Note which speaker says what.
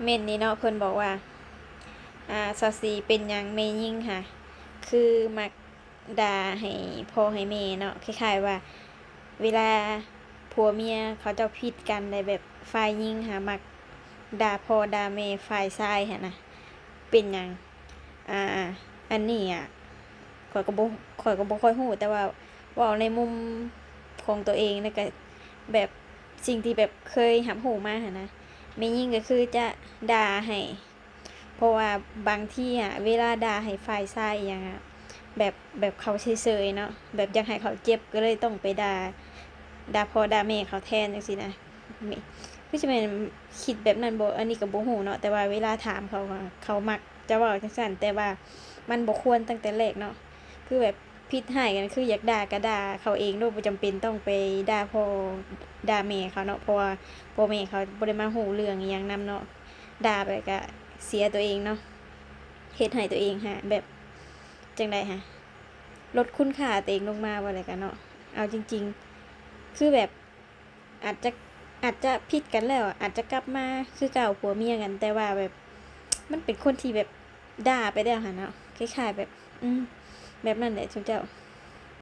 Speaker 1: เม่นนี่เนาะเพิ่นบอกว่าซาซีเป็นหยังแม่ยิงค่ะคือมักด่าให้พ่อให้แม่เนาะคล้ายๆว่าเวลาผัวเมียเขาเจ้าผิดกันได้แบบฝ่ายยิงค่ะมักด่าพ่อด่าแม่ฝ่ายชายหั่นน่ะเป็นหยังอ่าอันนี้ข้อยก็บ่ข้อยก็บ่ค่อยฮู้แต่ว่าเว้าในมุมของตัวเองแล้วก็แบบสิ่งที่แบบเคยรับรู้มาหั้นนะแม่ยิงก็คือจะด่าให้ เพราะว่าบางที่เวลาด่าให้ฝ่ายชายอิหยังแบบเขาเฉยๆเนาะแบบอยากให้เขาเจ็บก็เลยต้องไปด่าพ่อด่าแม่เขาแทนจังซี่นะแม่คือสิแม่นคิดแบบนั้นบ่อันนี้ก็บ่ฮู้เนาะแต่ว่าเวลาถามเขาอะเขามักจะเว้าจังซั้นแต่ว่ามันบ่ควรตั้งแต่แรกเนาะคือแบบผิดให้กันคืออยากด่าก็ด่าเขาเองโดยบ่จำเป็นต้องไปด่าพ่อด่าแม่เขาเนาะเพราะว่าพ่อแม่เขาบ่ได้มารู้เรื่องอิหยังนำเนาะด่าไปก็เสียตัวเองเนาะ เฮ็ดให้ตัวเองแบบจังใดลดคุณค่าตัวเองลงมาว่าอะไรกันเนาะเอาจริงๆคือแบบอาจจะอาจจะผิดกันแล้วอาจจะกลับมาคือเก่าผัวเมียกันแต่ว่าแบบมันเป็นคนที่แบบด่าไปแล้วเนาะคล้ายๆแบบแบบนั้นแหละทุกเจ้า